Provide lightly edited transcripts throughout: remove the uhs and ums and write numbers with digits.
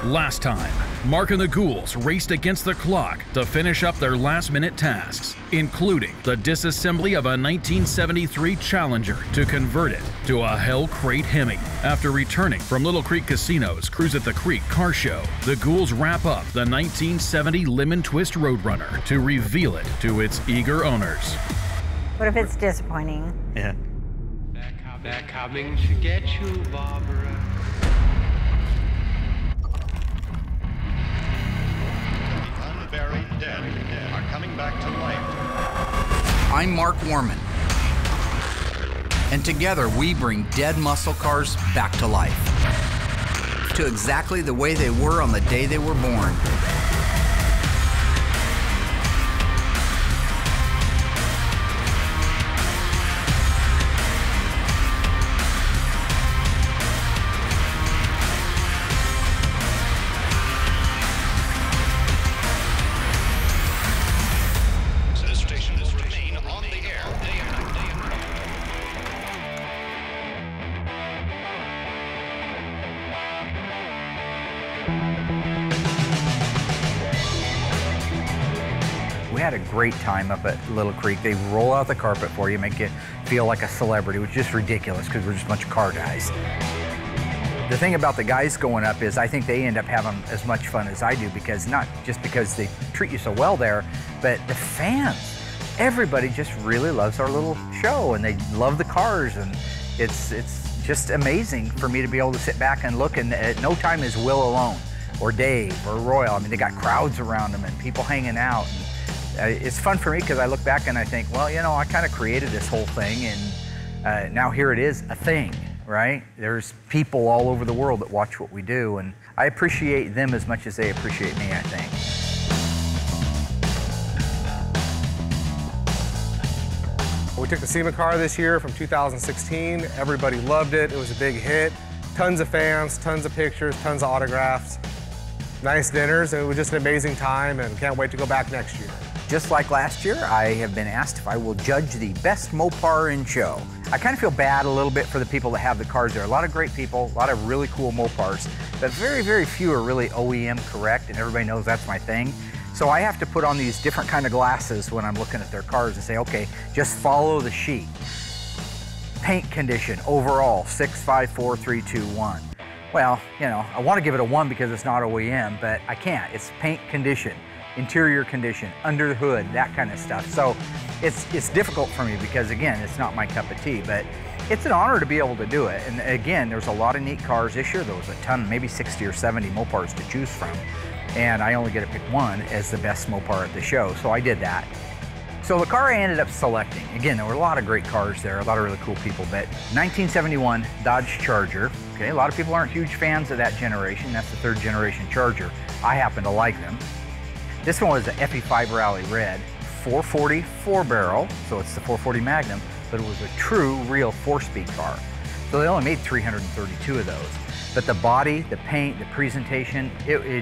Last time, Mark and the Ghouls raced against the clock to finish up their last-minute tasks, including the disassembly of a 1973 Challenger to convert it to a Hell Crate Hemi. After returning from Little Creek Casino's Cruise at the Creek car show, the Ghouls wrap up the 1970 Lemon Twist Roadrunner to reveal it to its eager owners. What if it's disappointing? Yeah. They're coming to get you, Barbara. Unburied dead are coming back to life. I'm Mark Warman, and together we bring dead muscle cars back to life, to exactly the way they were on the day they were born. We had a great time up at Little Creek. They roll out the carpet for you, make you feel like a celebrity, which is just ridiculous because we're just a bunch of car guys. The thing about the guys going up is I think they end up having as much fun as I do, because not just because they treat you so well there, but the fans. Everybody just really loves our little show, and they love the cars, and it's just amazing for me to be able to sit back and look, and at no time is Will alone, or Dave, or Royal. I mean, they got crowds around them and people hanging out. And it's fun for me because I look back and I think, well, you know, I kind of created this whole thing, and now here it is, a thing, right? There's people all over the world that watch what we do, and I appreciate them as much as they appreciate me, I think. We took the SEMA car this year from 2016. Everybody loved it. It was a big hit. Tons of fans, tons of pictures, tons of autographs, nice dinners, and it was just an amazing time, and can't wait to go back next year. Just like last year, I have been asked if I will judge the best Mopar in show. I kind of feel bad a little bit for the people that have the cars there. A lot of great people, a lot of really cool Mopars, but very, very few are really OEM correct, and everybody knows that's my thing. So I have to put on these different kind of glasses when I'm looking at their cars and say, okay, just follow the sheet. Paint condition, overall, 6, 5, 4, 3, 2, 1. Well, you know, I want to give it a 1 because it's not OEM, but I can't. It's paint condition, interior condition, under the hood, that kind of stuff. So it's difficult for me because, again, it's not my cup of tea, but it's an honor to be able to do it. And again, there's a lot of neat cars this year. There was a ton, maybe 60 or 70 Mopars to choose from. And I only get to pick one as the best Mopar at the show, so I did that. So the car I ended up selecting, again, there were a lot of great cars there, a lot of really cool people, but 1971 Dodge Charger. Okay, a lot of people aren't huge fans of that generation. That's the 3rd generation Charger. I happen to like them. This one was the FE5 Rally Red, 440 4-barrel, so it's the 440 Magnum, but it was a true, real 4-speed car. So they only made 332 of those. But the body, the paint, the presentation,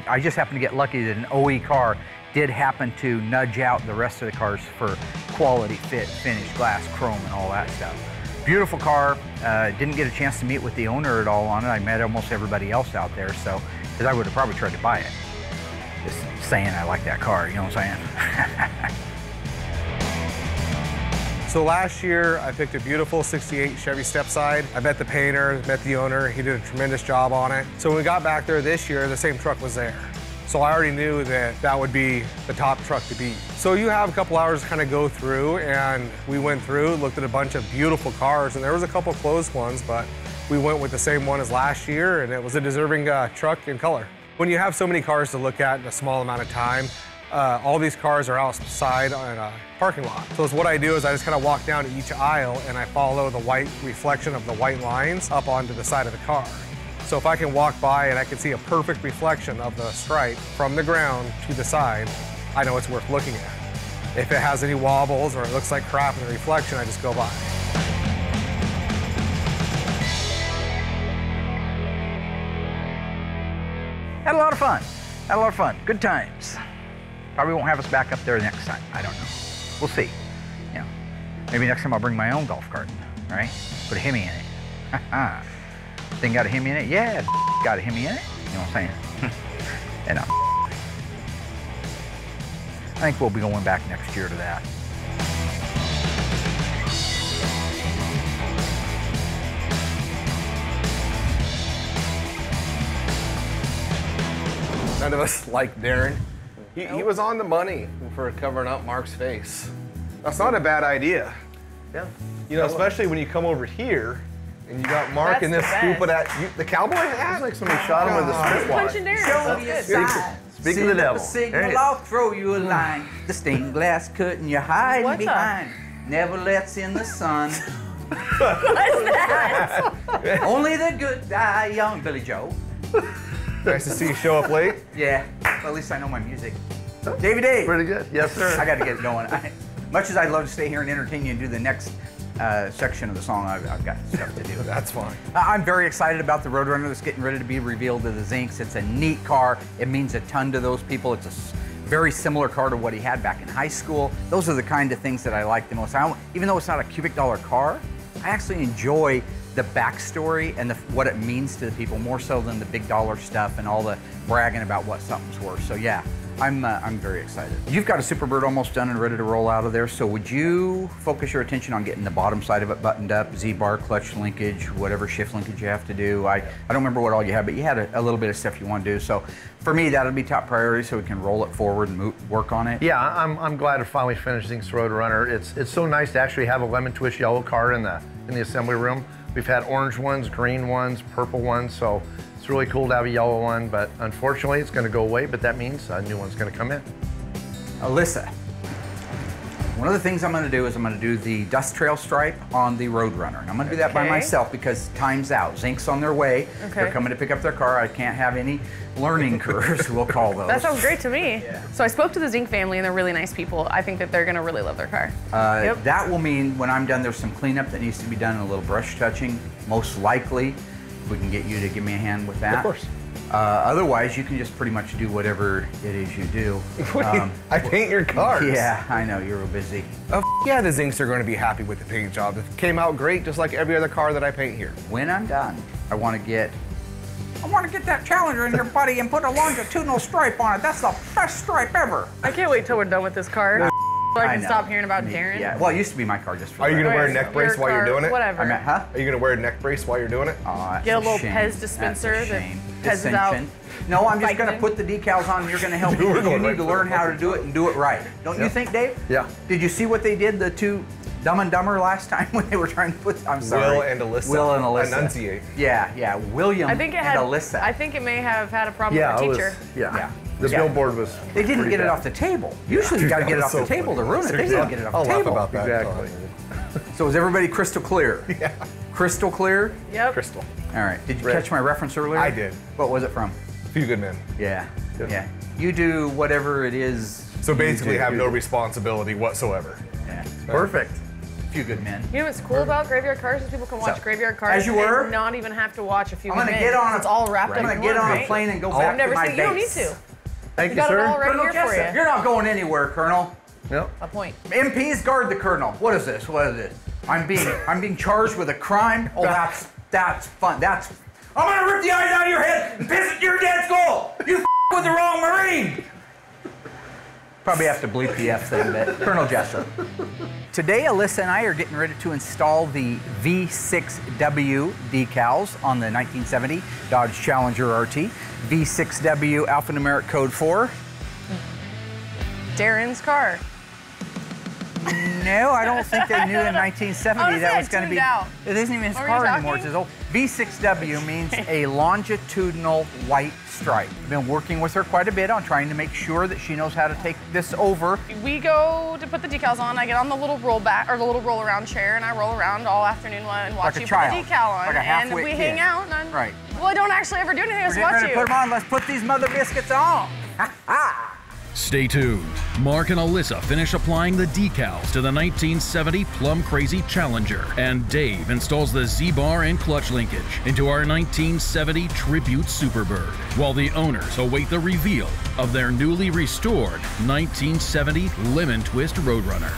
I just happened to get lucky that an OE car did happen to nudge out the rest of the cars for quality, fit, finish, glass, chrome, and all that stuff. Beautiful car. Didn't get a chance to meet with the owner at all on it. I met almost everybody else out there, so, because I would have probably tried to buy it. Just saying I like that car, you know what I'm saying? So last year, I picked a beautiful 68 Chevy Stepside. I met the painter, met the owner. He did a tremendous job on it. So when we got back there this year, the same truck was there. So I already knew that that would be the top truck to beat. So you have a couple hours to kind of go through, and we went through, looked at a bunch of beautiful cars, and there was a couple close ones, but we went with the same one as last year, and it was a deserving truck in color. When you have so many cars to look at in a small amount of time, all these cars are outside on a parking lot. So what I do is I just kind of walk down to each aisle and I follow the white reflection of the white lines up onto the side of the car. So if I can walk by and I can see a perfect reflection of the stripe from the ground to the side, I know it's worth looking at. If it has any wobbles or it looks like crap in the reflection, I just go by. Had a lot of fun. Had a lot of fun. Good times. Probably won't have us back up there next time. I don't know. We'll see. You know, maybe next time I'll bring my own golf cart, right? Put a Hemi in it. Thing got a Hemi in it? Yeah, got a Hemi in it. You know what I'm saying? and I think we'll be going back next year to that. None of us like Darren. He was on the money for covering up Mark's face. That's not a bad idea. Yeah. You know, especially when you come over here and you got Mark in this scoop at the cowboy hat. It's like somebody shot him with a spit watch. Punching Darren. Speaking of the devil. Signal, I'll throw you a line. The stained glass curtain you're hiding What the- behind never lets in the sun. What's that? Only the good die young. Billy Joe. Nice to see you show up late. Yeah, well, at least I know my music. Davey Dave. Pretty good. Yes, sir. I got to get it going. Much as I'd love to stay here and entertain you and do the next section of the song, I've got stuff to do. That's fine. I'm very excited about the Roadrunner that's getting ready to be revealed to the Zinks. It's a neat car. It means a ton to those people. It's a very similar car to what he had back in high school. Those are the kind of things that I like the most. Even though it's not a cubic dollar car, I actually enjoy the backstory and what it means to the people more so than the big dollar stuff and all the bragging about what something's worth. So yeah, I'm very excited. You've got a Superbird almost done and ready to roll out of there. So would you focus your attention on getting the bottom side of it buttoned up, Z-bar, clutch linkage, whatever shift linkage you have to do? I don't remember what all you had, but you had a little bit of stuff you want to do. So for me, that'll be top priority so we can roll it forward and work on it. Yeah, I'm glad to finally finish Zink's Roadrunner. It's so nice to actually have a lemon twist yellow car in the assembly room. We've had orange ones, green ones, purple ones, so it's really cool to have a yellow one, but unfortunately it's gonna go away, but that means a new one's gonna come in. Alyssa, one of the things I'm gonna do is I'm gonna do the dust trail stripe on the Roadrunner. And I'm gonna do that by myself because time's out. Zink's on their way. They're coming to pick up their car. I can't have any learning curves, we'll call those. That sounds great to me. Yeah. So I spoke to the Zink family and they're really nice people. I think that they're gonna really love their car. That will mean when I'm done, there's some cleanup that needs to be done and a little brush touching. Most likely, we can get you to give me a hand with that. Of course. Otherwise, you can just pretty much do whatever it is you do. I paint your cars. Yeah, I know, you're real busy. Yeah, the Zinks are going to be happy with the paint job. It came out great, just like every other car that I paint here. When I'm done, I want to get that Challenger in your buddy and put a longitudinal stripe on it. That's the best stripe ever. I can't wait till we're done with this car. So I can stop hearing about Darren. Yeah, well, it used to be my car just for Are you going to wear a Okay, neck brace your while you're car, doing it? Whatever. Huh? Are you going to wear a neck brace while you're doing it? Oh, Get a little shame. Pez dispenser That's a that shame. pezzes out. Dissension. No, I'm just going to Vicodin. put the decals on and you're going to help me. You need to learn how to do it and do it right. Don't you think, Dave? Yeah. Did you see what they did, the two Dumb and Dumber last time when they were trying to put, I'm sorry. Will and Alyssa. Will and Alyssa. Enunciate. Yeah, William I think it and had. Alyssa. I think it may have had a problem Yeah, with it the was, teacher. yeah. Yeah. The billboard was They didn't pretty get it bad. off the table. Usually you got to get it off the table to ruin it. They didn't get it off I'll the laugh table. about that. Exactly. So is everybody crystal clear? Yeah. Crystal clear? Yep. Crystal. All right. Did you catch my reference earlier? I did. What was it from? Few Good Men. Yeah. Yeah. You do whatever it is. So basically you do. have no responsibility whatsoever. Yeah. Perfect. Few Good Men. You know what's cool about Graveyard Cars is people can watch So, Graveyard Cars as you were, and not even have to watch a few I'm gonna minutes. get on. It's all wrapped up I'm in gonna get one, on right? a plane and go I've back never to my seen. You don't need base. to. Thank You you, got it sir. all right Colonel here for Jessup, you. you're not going anywhere, Colonel. Yep. A point. MPs guard the Colonel. What is this? What is this? I'm being charged with a crime. Oh, that's fun. I'm gonna rip the eyes out of your head and piss at your dead skull. You with the wrong Marine. Probably have to bleep the F thing, but Colonel Jessup. Today, Alyssa and I are getting ready to install the V6W decals on the 1970 Dodge Challenger RT. V6W alphanumeric code 4. Darren's car. No, I don't think they knew in 1970 Honestly, that I was going to tuned be. out. It isn't even his What were car you anymore. It's his old. V6W means a longitudinal white stripe. I've been working with her quite a bit on trying to make sure that she knows how to take this over. We go to put the decals on. I get on the little roll back or the little roll around chair, and I roll around all afternoon and watch Like a you child. put the decal on. Like a and half-wit we kid. hang out. And I'm, Right. Well, I don't actually ever do anything. I We're just getting watch ready you. to put them on. Let's put these mother biscuits on. Ha ha. Stay tuned. Mark and Alyssa finish applying the decals to the 1970 Plum Crazy Challenger, and Dave installs the Z-bar and clutch linkage into our 1970 Tribute Superbird, while the owners await the reveal of their newly restored 1970 Lemon Twist Roadrunner.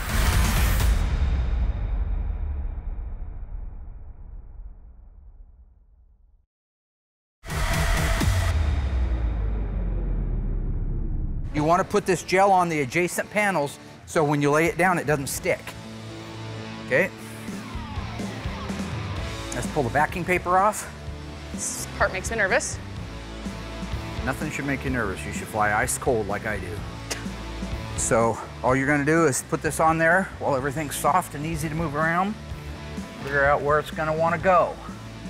You want to put this gel on the adjacent panels so when you lay it down, it doesn't stick. Okay. Let's pull the backing paper off. This part makes me nervous. Nothing should make you nervous. You should fly ice cold like I do. So all you're gonna do is put this on there while everything's soft and easy to move around. Figure out where it's gonna wanna go.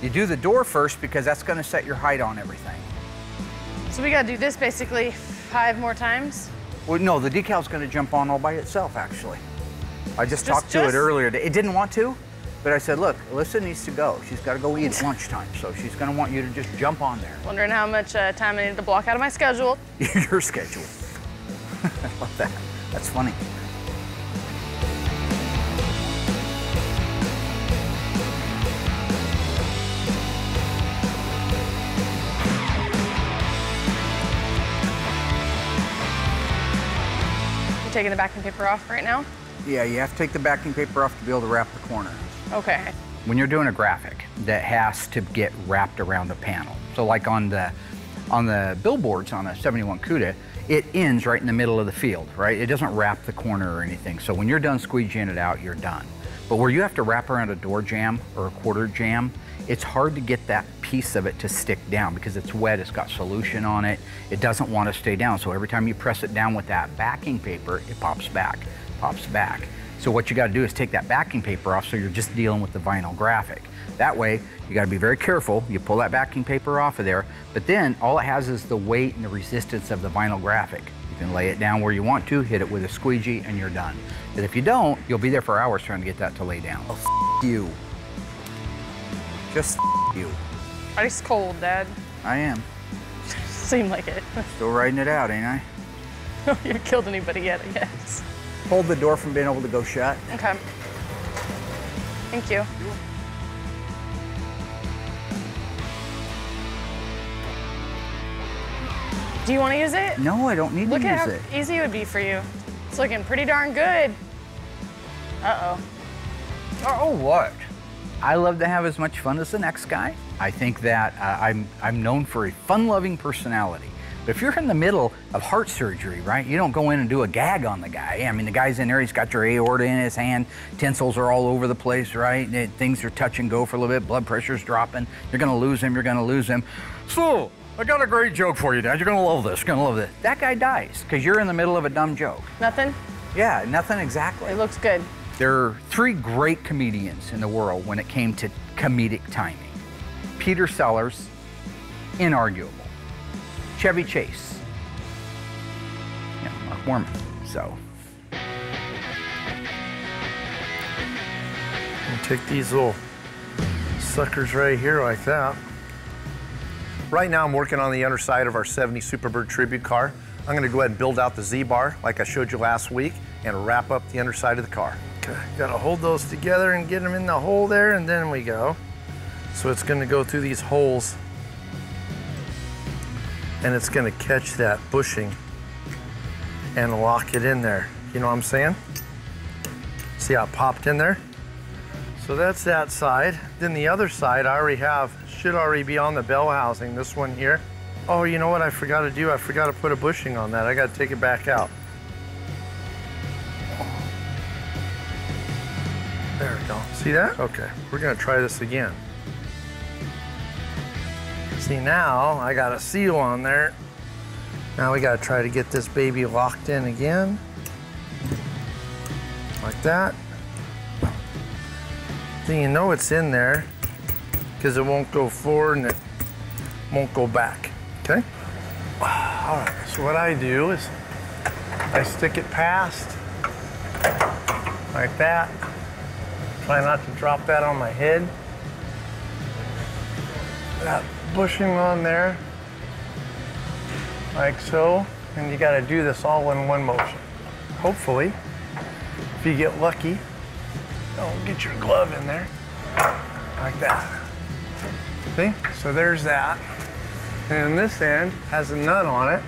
You do the door first because that's gonna set your height on everything. So we gotta do this basically 5 more times? Well, no, the decal's gonna jump on all by itself, actually. I just talked to it earlier. It didn't want to, but I said, look, Alyssa needs to go. She's gotta go eat at lunchtime, so she's gonna want you to just jump on there. Wondering how much time I need to block out of my schedule. Your schedule. I love that. That's funny. You taking the backing paper off right now? Yeah, you have to take the backing paper off to be able to wrap the corner. Okay. When you're doing a graphic that has to get wrapped around a panel, so like on the billboards on a 71 CUDA, it ends right in the middle of the field, right? It doesn't wrap the corner or anything. So when you're done squeegeeing it out, you're done. But where you have to wrap around a door jamb or a quarter jamb, it's hard to get that piece of it to stick down because it's wet, it's got solution on it. It doesn't want to stay down. So every time you press it down with that backing paper, it pops back, pops back. So what you got to do is take that backing paper off so you're just dealing with the vinyl graphic. That way, you got to be very careful. You pull that backing paper off of there, but then all it has is the weight and the resistance of the vinyl graphic. You can lay it down where you want to, hit it with a squeegee, and you're done. But if you don't, you'll be there for hours trying to get that to lay down. Oh, f you. Just f you. Ice cold, Dad. I am. Seemed like it. Still riding it out, ain't I? You haven't killed anybody yet, I guess. Hold the door from being able to go shut. Okay. Thank you. Do you want to use it? No, I don't need to use it. Look at how easy it would be for you. It's looking pretty darn good. Uh-oh. Oh, what? I love to have as much fun as the next guy. I think that I'm known for a fun-loving personality. But if you're in the middle of heart surgery, right, you don't go in and do a gag on the guy. I mean, the guy's in there, he's got your aorta in his hand, tensils are all over the place, right? Things are touch and go for a little bit, blood pressure's dropping. You're gonna lose him, you're gonna lose him. So, I got a great joke for you, Dad. You're gonna love this, you're gonna love this. That guy dies, because you're in the middle of a dumb joke. Nothing? Yeah, nothing exactly. It looks good. There are 3 great comedians in the world when it came to comedic timing. Peter Sellers, inarguable. Chevy Chase, Mark Mormon, so. And take these little suckers right here like that. Right now I'm working on the underside of our 70 Superbird Tribute car. I'm gonna go ahead and build out the Z-bar like I showed you last week and wrap up the underside of the car. Okay, gotta hold those together and get them in the hole there, and then we go. So it's gonna go through these holes and it's gonna catch that bushing and lock it in there. You know what I'm saying? See how it popped in there? So that's that side. Then the other side I already have, should already be on the bell housing, this one here. Oh, you know what I forgot to do? I forgot to put a bushing on that. I gotta take it back out. There we go. See that? Okay, we're gonna try this again. See, now I got a seal on there. Now we gotta try to get this baby locked in again. Like that. Then you know it's in there because it won't go forward and it won't go back, okay? All right, so what I do is I stick it past like that. Try not to drop that on my head. That bushing on there, like so, and you gotta do this all in one motion. Hopefully, if you get lucky, don't get your glove in there, like that. See, so there's that. And this end has a nut on it.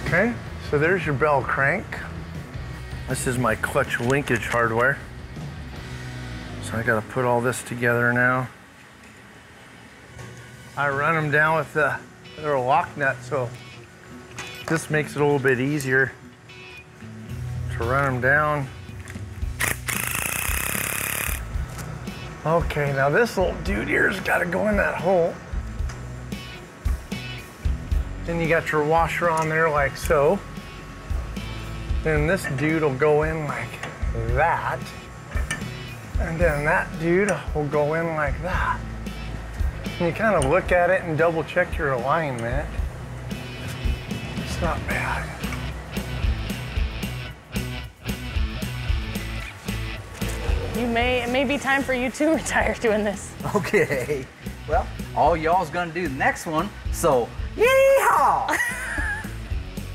Okay, so there's your bell crank. This is my clutch linkage hardware. So I gotta put all this together now. I run them down with the little lock nut so This makes it a little bit easier to run them down. Okay, now this little dude here's got to go in that hole. Then you got your washer on there like so. Then this dude will go in like that. And then that dude will go in like that. And you kind of look at it and double check your alignment. It's not bad. It may be time for you to retire doing this. Okay. Well, all y'all's gonna do the next one, so yeehaw!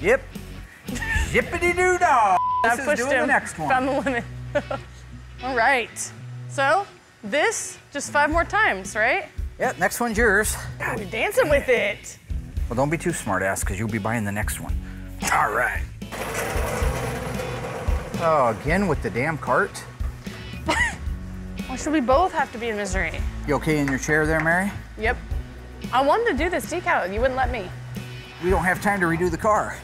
Yep. Shippity-doo-dah! I This is pushed doing him. the next one. Found the limit. All right. So this just 5 more times, right? Yep, next one's yours. God, we're dancing with it. Well, don't be too smart ass, because you'll be buying the next one. All right. Oh, again with the damn cart. Why should we both have to be in misery? You okay in your chair there, Mary? Yep. I wanted to do this decal. You wouldn't let me. We don't have time to redo the car.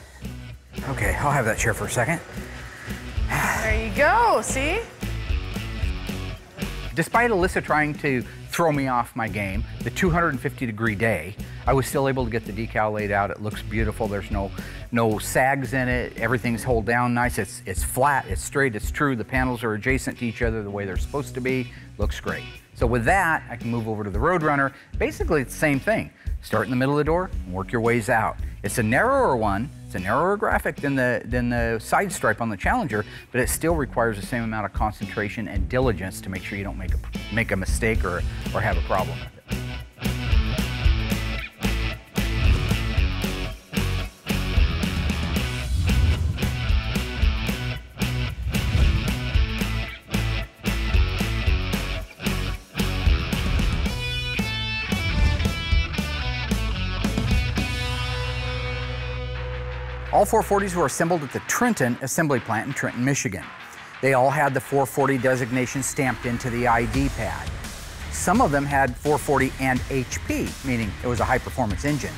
Okay, I'll have that chair for a second. There you go, see? Despite Alyssa trying to throw me off my game, the 250-degree day, I was still able to get the decal laid out. It looks beautiful. There's no sags in it. Everything's held down nice. It's flat, it's straight, it's true. The panels are adjacent to each other the way they're supposed to be. Looks great. So with that, I can move over to the Roadrunner. Basically, it's the same thing. Start in the middle of the door and work your ways out. It's a narrower one. It's a narrower graphic than the side stripe on the Challenger, but it still requires the same amount of concentration and diligence to make sure you don't make a mistake or have a problem with it. All 440s were assembled at the Trenton Assembly Plant in Trenton, Michigan. They all had the 440 designation stamped into the ID pad. Some of them had 440 and HP, meaning it was a high-performance engine.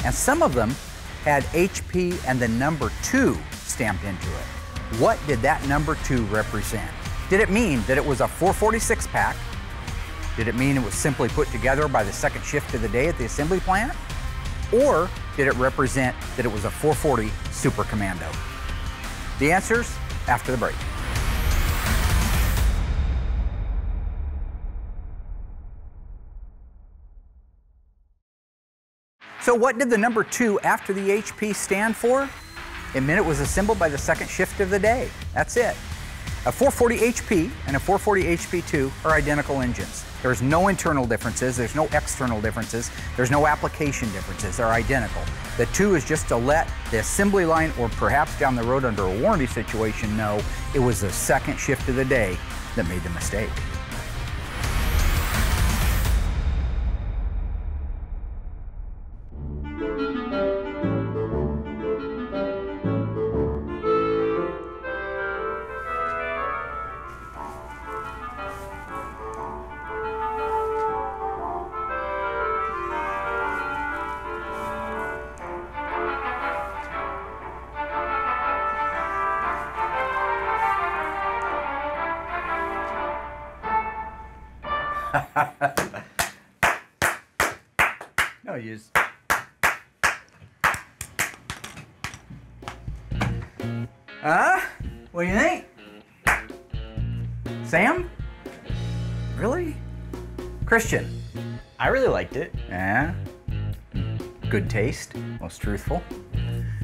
And some of them had HP and the number 2 stamped into it. What did that number 2 represent? Did it mean that it was a 446 pack? Did it mean it was simply put together by the second shift of the day at the assembly plant? Or did it represent that it was a 440 Super Commando? The answers after the break. So what did the number 2 after the HP stand for? It meant it was assembled by the second shift of the day. That's it. A 440 HP and a 440 HP2 are identical engines. There's no internal differences, there's no external differences, there's no application differences, they're identical. The 2 is just to let the assembly line, or perhaps down the road under a warranty situation, know it was the second shift of the day that made the mistake. No use. What do you think? Sam? Really? Christian? I really liked it. Yeah? Good taste, most truthful.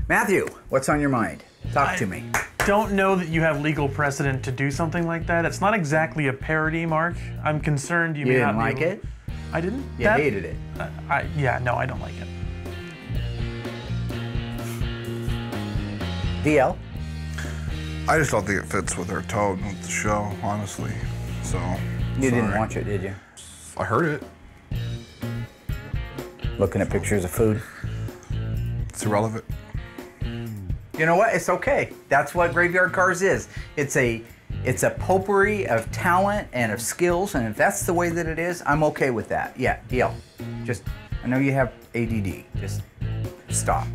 Matthew, what's on your mind? Talk to me. Don't know that you have legal precedent to do something like that. It's not exactly a parody, Mark. I'm concerned you may didn't not like it? I didn't? You hated it? Yeah, no, I don't like it. DL? I just don't think it fits with our tone with the show, honestly. So. You didn't watch it, did you? I heard it. Looking at pictures of food? It's irrelevant. You know what? It's okay. That's what Graveyard Carz is. It's a potpourri of talent and of skills, and if that's the way that it is, I'm okay with that. Yeah, DL. Just, I know you have ADD. Just stop.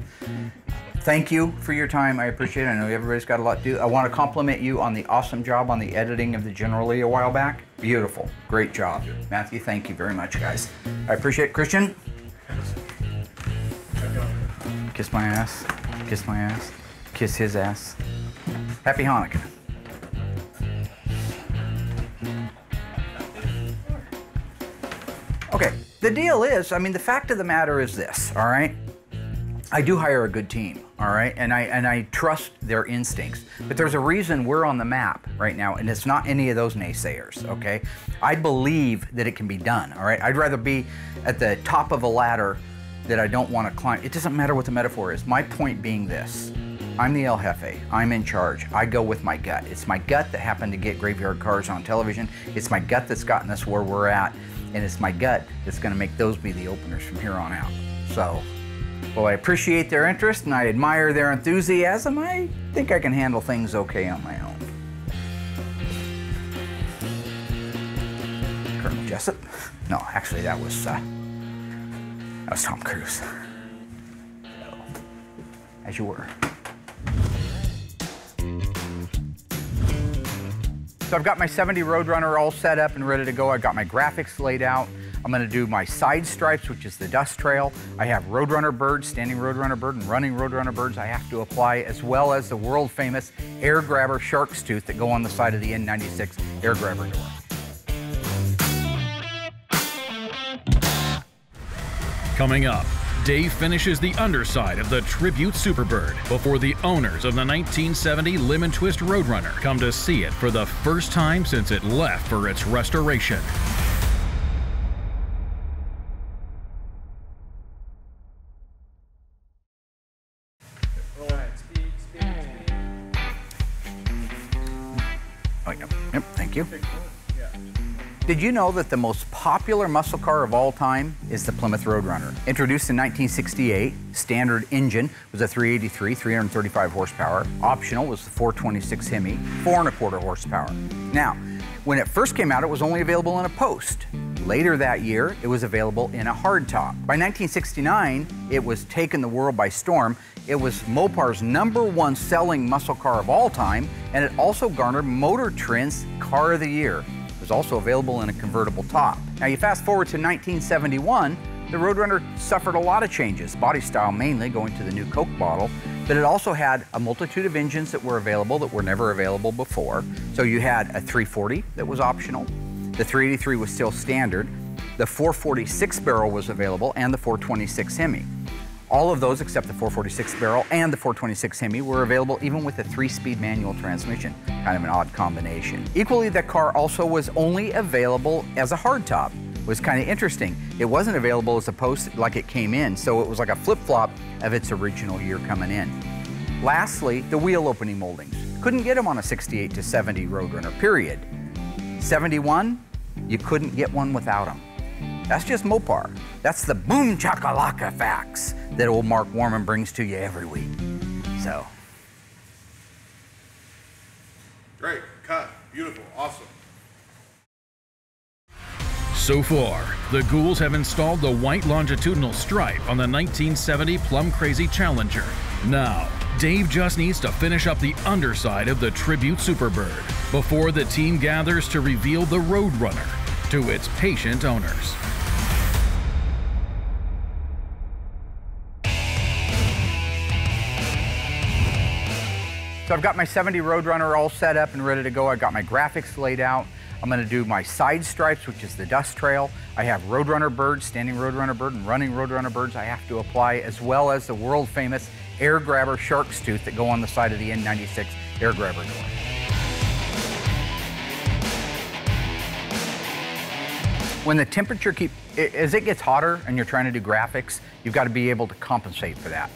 thank you for your time. I appreciate it. I know everybody's got a lot to do. I want to compliment you on the awesome job on the editing of the General Lee a while back. Beautiful. Great job. Matthew, thank you very much, guys. I appreciate it. Christian? Kiss my ass. Kiss my ass. Kiss his ass. Happy Hanukkah. Okay, the deal is, I mean, the fact of the matter is this, all right? I do hire a good team, all right? And I trust their instincts. But there's a reason we're on the map right now, and it's not any of those naysayers, okay? I believe that it can be done, all right? I'd rather be at the top of a ladder that I don't want to climb. It doesn't matter what the metaphor is. My point being this. I'm the El Jefe. I'm in charge. I go with my gut. It's my gut that happened to get Graveyard Carz on television. It's my gut that's gotten us where we're at. And it's my gut that's going to make those be the openers from here on out. So, well, I appreciate their interest and I admire their enthusiasm. I think I can handle things okay on my own. Colonel Jessup? No, actually that was Tom Cruise. So, as you were. So I've got my 70 Roadrunner all set up and ready to go. I've got my graphics laid out. I'm gonna do my side stripes, which is the dust trail. I have Roadrunner birds, standing Roadrunner bird and running Roadrunner birds I have to apply, as well as the world famous air grabber shark's tooth that go on the side of the N96 air grabber door. Coming up, Dave finishes the underside of the Tribute Superbird before the owners of the 1970 Lemon Twist Roadrunner come to see it for the first time since it left for its restoration. Oh, yep, thank you. Did you know that the most popular muscle car of all time is the Plymouth Roadrunner? Introduced in 1968, standard engine was a 383, 335 horsepower. Optional was the 426 Hemi, 4¼ horsepower. Now, when it first came out, it was only available in a post. Later that year, it was available in a hardtop. By 1969, it was taking the world by storm. It was Mopar's #1 selling muscle car of all time, and it also garnered MotorTrend's Car of the Year. It was also available in a convertible top. Now you fast forward to 1971, the Roadrunner suffered a lot of changes, body style mainly, going to the new Coke bottle, but it also had a multitude of engines that were available that were never available before. So you had a 340 that was optional, the 383 was still standard, the 446 barrel was available, and the 426 Hemi. All of those except the 446 barrel and the 426 Hemi were available even with a 3-speed manual transmission, kind of an odd combination. Equally, the car also was only available as a hardtop. It was kind of interesting. It wasn't available as a post like it came in, so it was like a flip-flop of its original year coming in. Lastly, the wheel opening moldings. Couldn't get them on a 68 to 70 Roadrunner, period. 71, you couldn't get one without them. That's just Mopar. That's the boom chakalaka facts that old Mark Warman brings to you every week. So. Great, cut, beautiful, awesome. So far, the Ghouls have installed the white longitudinal stripe on the 1970 Plum Crazy Challenger. Now, Dave just needs to finish up the underside of the Tribute Superbird before the team gathers to reveal the Roadrunner to its patient owners. So I've got my 70 Roadrunner all set up and ready to go. I've got my graphics laid out. I'm gonna do my side stripes, which is the dust trail. I have Roadrunner birds, standing Roadrunner bird and running Roadrunner birds I have to apply, as well as the world famous air grabber shark's tooth that go on the side of the N96 air grabber door. When the temperature as it gets hotter and you're trying to do graphics, you've got to be able to compensate for that.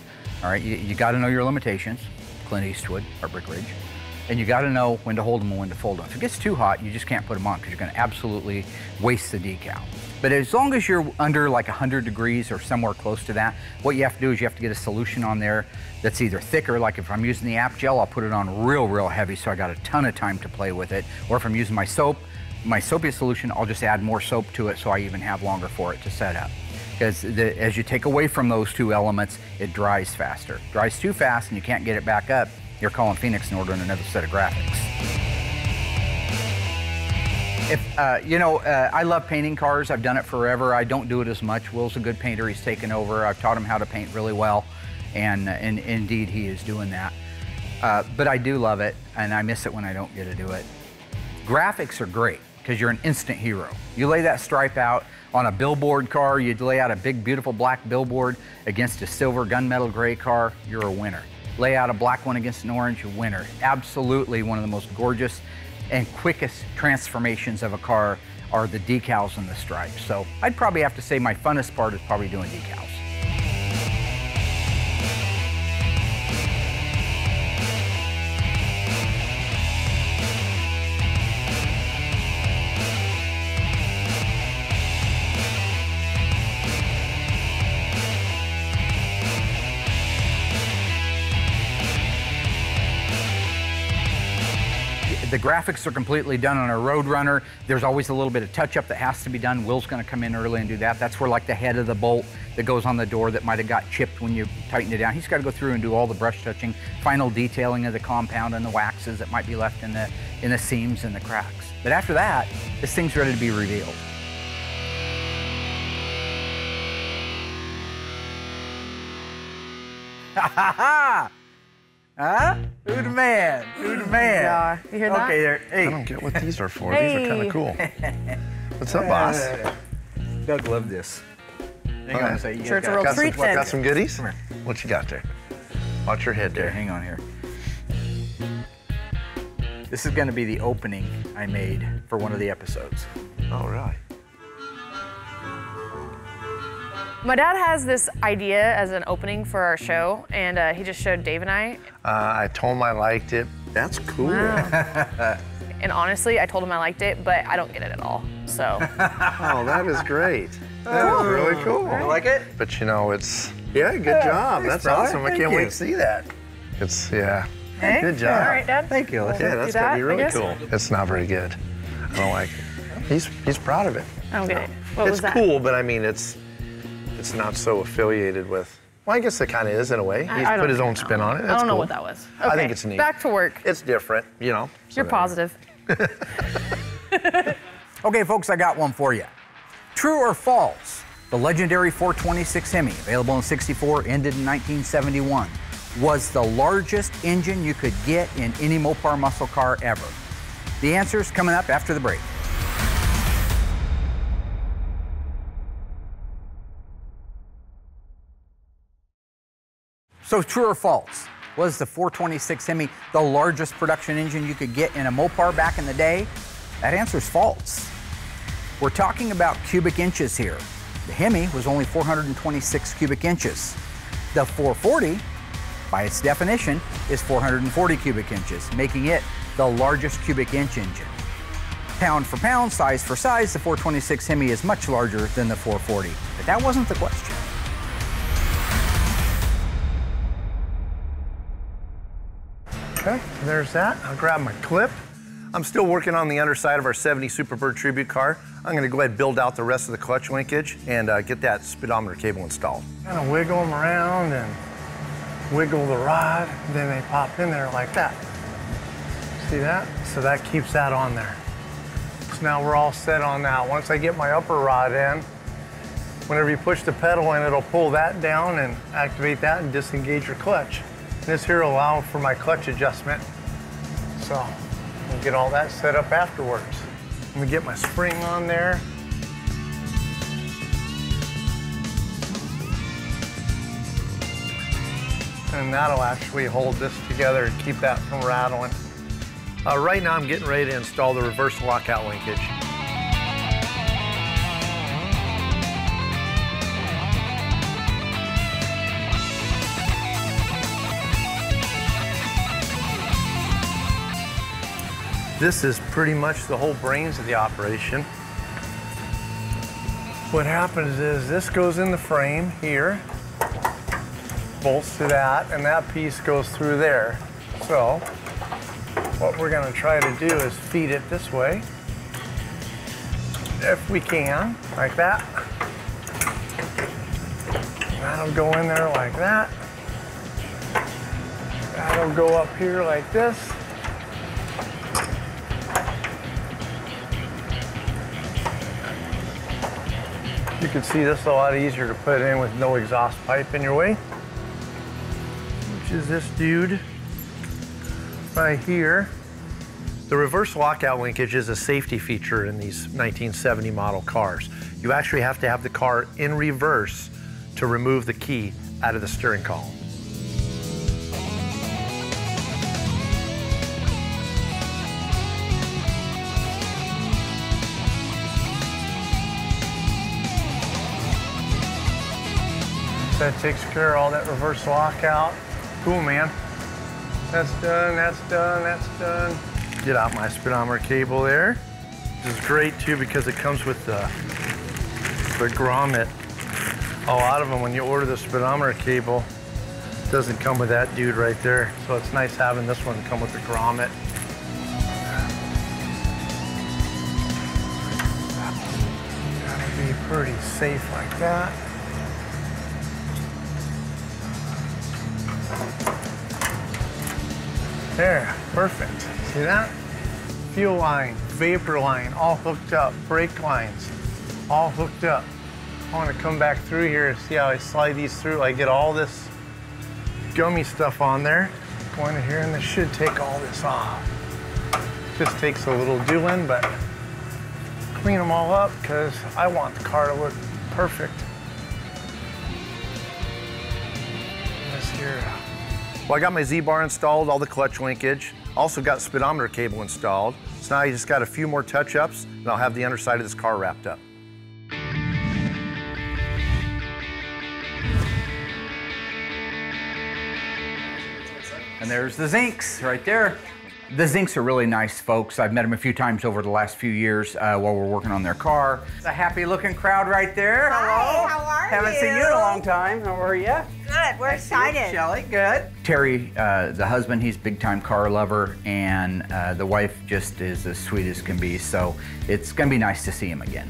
All right, you got to know your limitations. Clint Eastwood or Brick Ridge. And you got to know when to hold them and when to fold them. If it gets too hot, you just can't put them on because you're going to absolutely waste the decal. But as long as you're under like 100 degrees or somewhere close to that, what you have to do is you have to get a solution on there that's either thicker, like if I'm using the app gel, I'll put it on real heavy so I got a ton of time to play with it. Or if I'm using my soap, my soapy solution, I'll just add more soap to it so I even have longer for it to set up. because as you take away from those two elements, it dries faster. Dries too fast and you can't get it back up, you're calling Phoenix and ordering another set of graphics. I love painting cars. I've done it forever. I don't do it as much. Will's a good painter. He's taken over. I've taught him how to paint really well, and indeed he is doing that. But I do love it, and I miss it when I don't get to do it. Graphics are great because you're an instant hero. You lay that stripe out on a billboard car, you lay out a big, beautiful black billboard against a silver gunmetal gray car, you're a winner. Lay out a black one against an orange, a winner. Absolutely one of the most gorgeous and quickest transformations of a car are the decals and the stripes. So I'd probably have to say my funnest part is probably doing decals. The graphics are completely done on a Roadrunner. There's always a little bit of touch-up that has to be done. Will's gonna come in early and do that. That's where like the head of the bolt that goes on the door that might have got chipped when you tightened it down. He's gotta go through and do all the brush touching, final detailing of the compound and the waxes that might be left in the seams and the cracks. But after that, this thing's ready to be revealed. Ha ha ha! Huh? Who the man? Who the man? Yeah, you hear that? Okay, there. Hey. I don't get what these are for. These are kind of cool. What's up, boss? Doug loved this. Hang on a second. You Sure, it's a got real treat then. Got some goodies? Come here. What you got there? Watch your head there. Hang on here. This is going to be the opening I made for one of the episodes. Oh, really? My dad has this idea as an opening for our show, and he just showed Dave and I. I told him I liked it. That's cool. Wow. And honestly, I told him I liked it, but I don't get it at all, so. Oh, that is great. That is really cool. You like it? But you know, yeah, good job. Thanks, That's brother. awesome. I Thank can't you. wait to see that. Yeah. Hey? Good job. All right, Dad. Thank you. Yeah, that's Do gonna that, be I really guess? cool. It's not very good. I don't like it. He's proud of it. I don't get it. What was It's that? cool, but I mean, it's not so affiliated with. Well, I guess it kind of is in a way. He's I put his don't own spin on it. I That's don't know cool. what that was. I Okay, think it's neat. Back to work. It's different, you know. You're positive. Okay, folks, I got one for you. True or false? The legendary 426 Hemi, available in '64, ended in 1971, was the largest engine you could get in any Mopar muscle car ever. The answer's coming up after the break. So true or false? Was the 426 Hemi the largest production engine you could get in a Mopar back in the day? That answer's false. We're talking about cubic inches here. The Hemi was only 426 cubic inches. The 440, by its definition, is 440 cubic inches, making it the largest cubic inch engine. Pound for pound, size for size, the 426 Hemi is much larger than the 440. But that wasn't the question. Okay, there's that. I'll grab my clip. I'm still working on the underside of our 70 Superbird Tribute car. I'm gonna go ahead and build out the rest of the clutch linkage and get that speedometer cable installed. Kind of wiggle them around and wiggle the rod, then they pop in there like that. See that? So that keeps that on there. So now we're all set on that. Once I get my upper rod in, whenever you push the pedal in, it'll pull that down and activate that and disengage your clutch. This here will allow for my clutch adjustment. So we'll get all that set up afterwards. Let me get my spring on there. And that'll actually hold this together and keep that from rattling. Right now I'm getting ready to install the reverse lockout linkage. This is pretty much the whole brains of the operation. What happens is this goes in the frame here, bolts to that, and that piece goes through there. So what we're going to try to do is feed it this way, if we can, like that. That'll go in there like that. That'll go up here like this. You can see this a lot easier to put in with no exhaust pipe in your way, which is this dude right here. The reverse lockout linkage is a safety feature in these 1970 model cars. You actually have to have the car in reverse to remove the key out of the steering column. That takes care of all that reverse lockout. Cool, man. That's done, that's done, that's done. Get out my speedometer cable there. This is great too because it comes with the grommet. A lot of them, when you order the speedometer cable, it doesn't come with that dude right there. So it's nice having this one come with the grommet. Gotta be pretty safe like that. There, perfect. See that? Fuel line, vapor line, all hooked up. Brake lines, all hooked up. I want to come back through here and see how I slide these through. I get all this gummy stuff on there. Go into here and this should take all this off. Just takes a little doing, but clean them all up because I want the car to look perfect. This here. Well, I got my Z-bar installed, all the clutch linkage. Also got speedometer cable installed. So now you just got a few more touch-ups and I'll have the underside of this car wrapped up. And there's the Zincs right there. The Zincs are really nice folks. I've met them a few times over the last few years while we're working on their car. It's a happy looking crowd right there. Hi, how are you? Haven't seen you in a long time. How are you? Good, we're excited. Shelly, good. Terry, the husband, he's a big time car lover, and the wife just is as sweet as can be. So it's gonna be nice to see him again.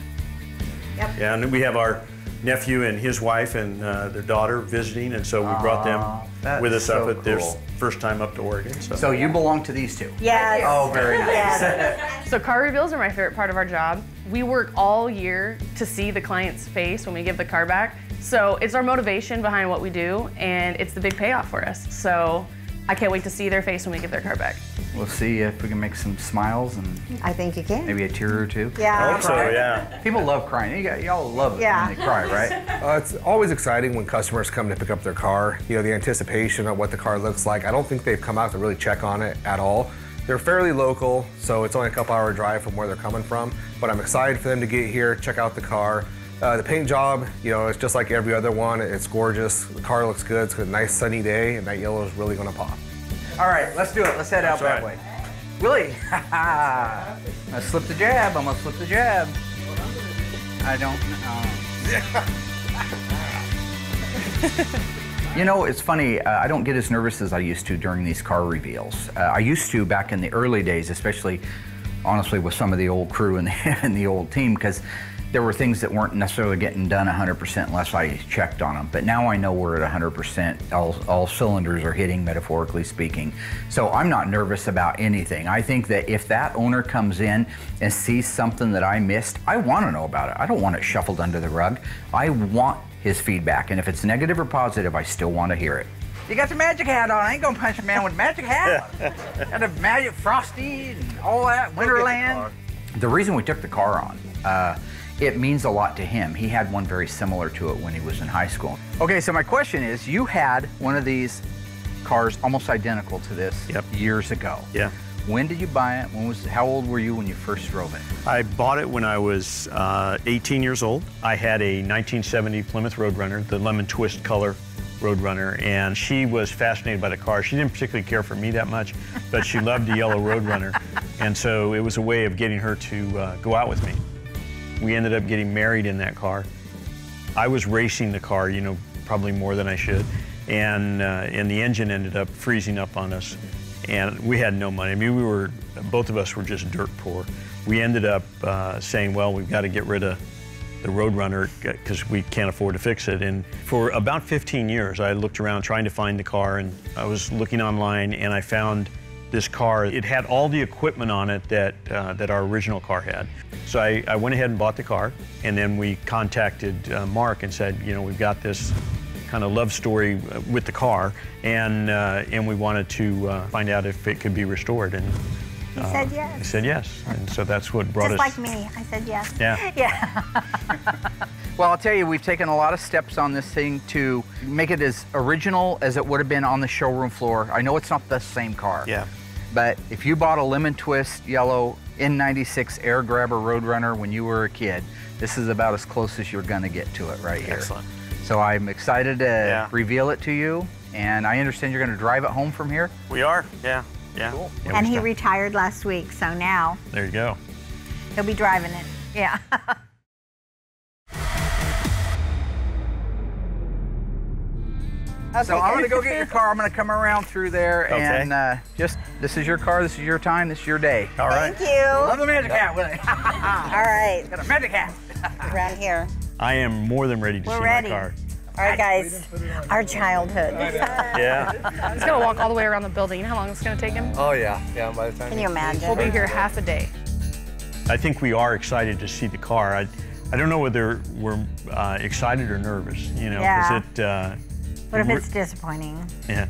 Yep. Yeah, and we have our nephew and his wife and their daughter visiting, and so we brought them with us up at their first time up to Oregon. So you belong to these two? Yes. Oh, very nice. So car reveals are my favorite part of our job. We work all year to see the client's face when we give the car back. So it's our motivation behind what we do, and it's the big payoff for us. So I can't wait to see their face when we give their car back. We'll see if we can make some smiles and I think you can. maybe a tear or two. Yeah. I hope so, yeah. People love crying. Y'all love it when they cry, right? It's always exciting when customers come to pick up their car. You know, the anticipation of what the car looks like. I don't think they've come out to really check on it at all. They're fairly local, so it's only a couple hour drive from where they're coming from. But I'm excited for them to get here, check out the car. The paint job, you know, it's just like every other one. It's gorgeous. The car looks good. It's a nice sunny day, and that yellow is really gonna pop. All right, let's do it. Let's head out that way. Willie, I'm gonna slip the jab. I'm gonna slip the jab. I don't know. You know, it's funny, I don't get as nervous as I used to during these car reveals. I used to back in the early days, especially, honestly, with some of the old crew and the old team, because there were things that weren't necessarily getting done 100% unless I checked on them. But now I know we're at 100%. All cylinders are hitting, metaphorically speaking. So I'm not nervous about anything. I think that if that owner comes in and sees something that I missed, I want to know about it. I don't want it shuffled under the rug. I want his feedback. And if it's negative or positive, I still want to hear it. You got the magic hat on. I ain't gonna punch a man with a magic hat. Got the magic Frosty and all that, Winterland. The reason we took the car on, it means a lot to him. He had one very similar to it when he was in high school. Okay, so my question is, you had one of these cars almost identical to this years ago. Yeah. When did you buy it? How old were you when you first drove it? I bought it when I was 18 years old. I had a 1970 Plymouth Roadrunner, the lemon twist color Roadrunner, and she was fascinated by the car. She didn't particularly care for me that much, but she loved the yellow Roadrunner. And so it was a way of getting her to go out with me. We ended up getting married in that car. I was racing the car, you know, probably more than I should, and the engine ended up freezing up on us, and we had no money. I mean, both of us were just dirt poor. We ended up saying, well, we've got to get rid of the Roadrunner because we can't afford to fix it. And for about 15 years, I looked around trying to find the car, and I was looking online, and I found this car. It had all the equipment on it that our original car had. So I went ahead and bought the car, and then we contacted Mark and said, you know, we've got this kind of love story with the car, and we wanted to find out if it could be restored. And he said yes. He said yes, and so that's what brought us. Just like me, I said yes. Yeah. Yeah. Well, I'll tell you, we've taken a lot of steps on this thing to make it as original as it would have been on the showroom floor. I know it's not the same car. Yeah. But if you bought a lemon twist yellow N96 air grabber Roadrunner when you were a kid, this is about as close as you're gonna get to it right here. Excellent. So I'm excited to reveal it to you, and I understand you're gonna drive it home from here? We are, yeah. Yeah. Cool. And he retired last week, so now there you go. He'll be driving it. Yeah. So I'm gonna go get your car. I'm gonna come around through there, and this is your car, this is your time, this is your day. All right. Thank you. Love the magic hat, will you? All right. Got a magic hat. Around here. I am more than ready to see ready. my car. All right, guys. Our childhood. Yeah. He's gonna walk all the way around the building. You know how long it's gonna take him? Oh yeah, by the time. Can you imagine? We'll be here half a day. I think we are excited to see the car. I don't know whether we're excited or nervous, you know, because what if it's disappointing? Yeah.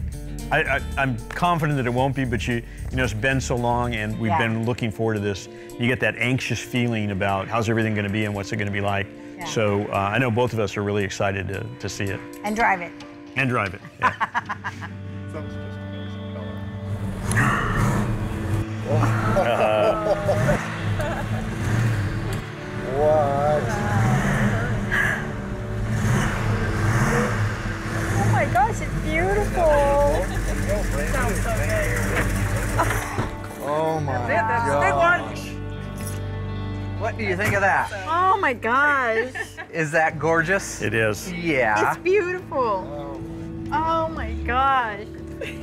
I'm confident that it won't be, but you know, it's been so long, and we've been looking forward to this. You get that anxious feeling about how's everything going to be and what's it going to be like. Yeah. So I know both of us are really excited to see it. And drive it. And drive it, yeah. What? Oh my gosh, it's beautiful. Oh my That's the big one. What do you think of that? Oh my gosh. Is that gorgeous? It is. Yeah. It's beautiful. Oh my gosh.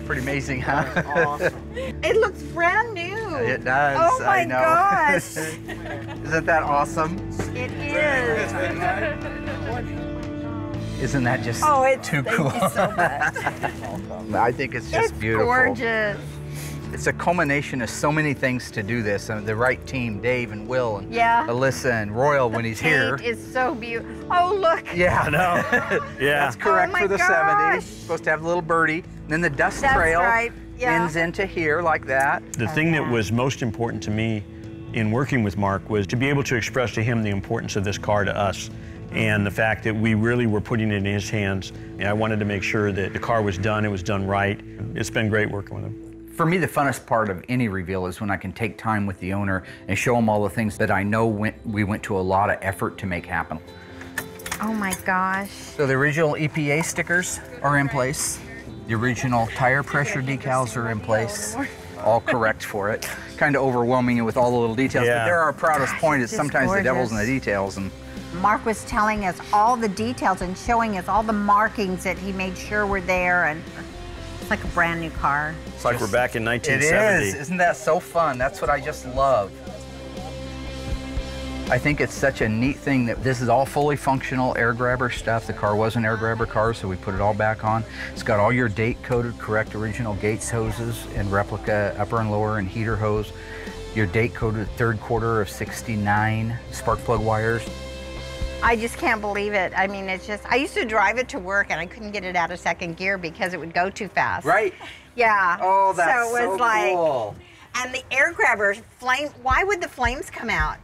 Pretty amazing, huh? Awesome. It looks brand new. It does. Oh my I know. gosh. Isn't that awesome? It is. Isn't that just too cool? Thank you so much. I think it's just beautiful. Gorgeous. It's a culmination of so many things to do this. The right team, Dave and Will and Alyssa and Royal when he's here. It is so beautiful. Oh, look. Yeah, I know. Yeah. That's correct for the gosh. 70s. Supposed to have a little birdie. And then the dust trail ends into here like that. The thing that was most important to me in working with Mark was to be able to express to him the importance of this car to us and the fact that we really were putting it in his hands. And I wanted to make sure that the car was done, it was done right. It's been great working with him. For me, the funnest part of any reveal is when I can take time with the owner and show him all the things that I know we went to a lot of effort to make happen. Oh my gosh. So the original EPA stickers are in place. The original tire pressure decals are in place. All correct for it. Kind of overwhelming you with all the little details, but they're our proudest point is sometimes the devil's in the details. And Mark was telling us all the details and showing us all the markings that he made sure were there, and it's like a brand new car. It's like we're back in 1970. It is. Isn't that so fun? That's what I just love. I think it's such a neat thing that this is all fully functional air grabber stuff. The car was an air grabber car, so we put it all back on. It's got all your date-coded, correct original Gates hoses and replica upper and lower and heater hose. Your date-coded third quarter of '69 spark plug wires. I just can't believe it. I mean, it's just, I used to drive it to work and I couldn't get it out of second gear because it would go too fast. Right. Yeah. Oh, that's so it was like, cool. And the air grabbers, why would the flames come out?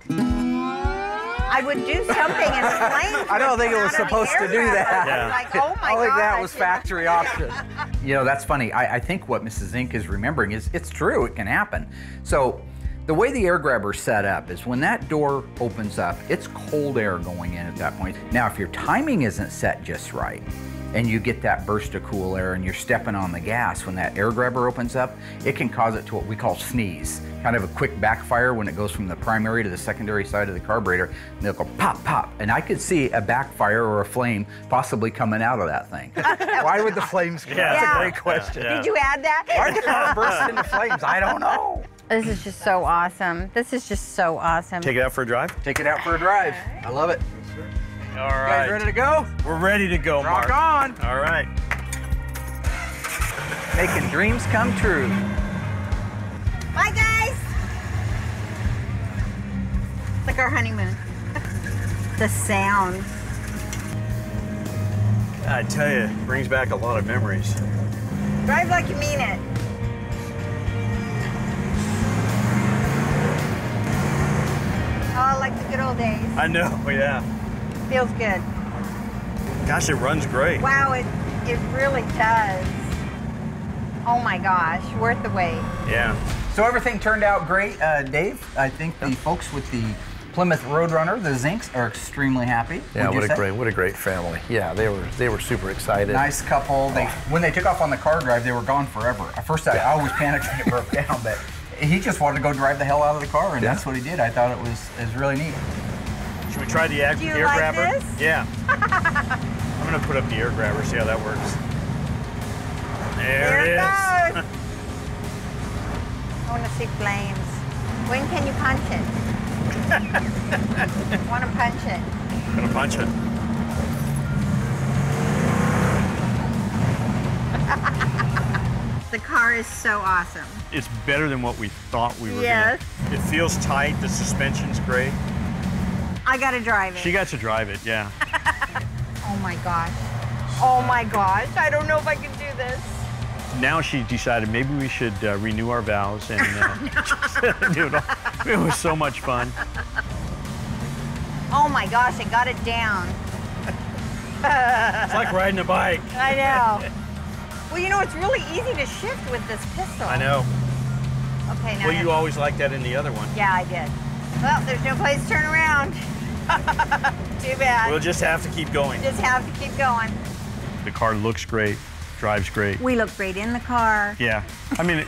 I would do something and flames. I don't think it was supposed to do that. Yeah. Like, oh my I think gosh. that was factory option. You know, that's funny. I think what Mrs. Zink is remembering is it's true, it can happen. So the way the air grabber is set up is when that door opens up, it's cold air going in at that point. Now, if your timing isn't set just right, and you get that burst of cool air and you're stepping on the gas when that air grabber opens up, it can cause it to what we call sneeze. Kind of a quick backfire when it goes from the primary to the secondary side of the carburetor, and they'll go pop, pop. And I could see a backfire or a flame possibly coming out of that thing. Why would the flames come out? That's a great question. Did you add that? Why did the car burst into flames? I don't know. This is just so awesome. This is just so awesome. Take it out for a drive? Take it out for a drive. I love it. All You right. guys ready to go? We're ready to go, Rock Mark. on. All right. Making dreams come true. Bye, guys. It's like our honeymoon. The sound. I tell you, it brings back a lot of memories. Drive like you mean it. Oh, like the good old days. I know, yeah. Feels good. Gosh, it runs great. Wow, it really does. Oh my gosh, worth the wait. Yeah. So everything turned out great, Dave. I think the folks with the Plymouth Roadrunner, the Zincs, are extremely happy. Yeah, what a great family. Yeah, they were super excited. Nice couple. When they took off on the car drive, they were gone forever. At first, I always panicked when it broke down, but he just wanted to go drive the hell out of the car, and that's what he did. I thought it was really neat. Should we try the air like grabber? This? Yeah. I'm gonna put up the air grabber, see how that works. There it is. Goes. I want to see flames. When can you punch it? I want to punch it. I'm gonna punch it. The car is so awesome. It's better than what we thought we were Yes. gonna. It feels tight, the suspension's great. I got to drive it. She got to drive it, yeah. Oh my gosh. Oh my gosh. I don't know if I can do this. Now she decided maybe we should renew our vows and do it all. It was so much fun. Oh my gosh, I got it down. It's like riding a bike. I know. Well, you know, it's really easy to shift with this pistol. I know. Okay, now. Well, you always liked that in the other one. Yeah, I did. Well, there's no place to turn around. Too bad. We'll just have to keep going. Just have to keep going. The car looks great, drives great. We look great in the car. Yeah. I mean,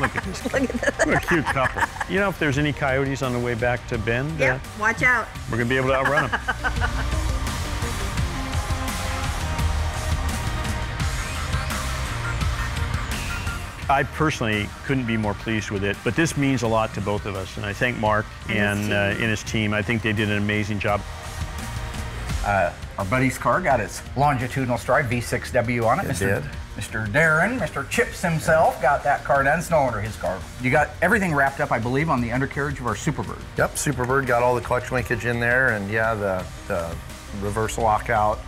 look at this. Look at this. What a cute couple. You know, if there's any coyotes on the way back to Bend, Yep, watch out. we're going to be able to outrun them. I personally couldn't be more pleased with it, but this means a lot to both of us, and I thank Mark and his team. I think they did an amazing job. Our buddy's car got its longitudinal stride V6W on it. It did. Mr. Darren, Mr. Chips himself, got that car done. It's no longer his car. You got everything wrapped up, I believe, on the undercarriage of our Superbird. Yep, Superbird got all the clutch linkage in there, and yeah, the reverse lockout,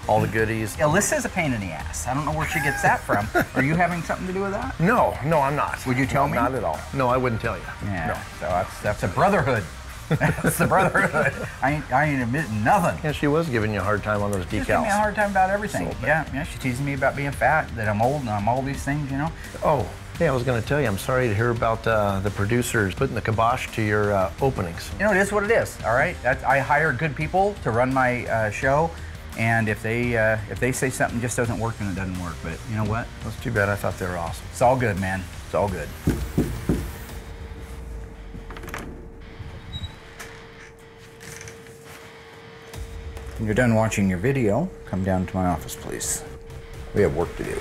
all the goodies. Alyssa's a pain in the ass. I don't know where she gets that from. Are you having something to do with that? No, I'm not. Would you tell me? Not at all. No, I wouldn't tell you. Yeah. No. So that's a brotherhood. That's the brotherhood. I ain't admitting nothing. Yeah, she was giving you a hard time on those decals. She's giving me a hard time about everything. So Yeah, she's teasing me about being fat, that I'm old, and I'm all these things, you know. Oh, yeah, I was going to tell you, I'm sorry to hear about the producers putting the kibosh to your openings. You know, it is what it is, all right? I hire good people to run my show, and if they say something just doesn't work, then it doesn't work. But you know what? That's too bad. I thought they were awesome. It's all good, man. It's all good. When you're done watching your video, come down to my office, please. We have work to do.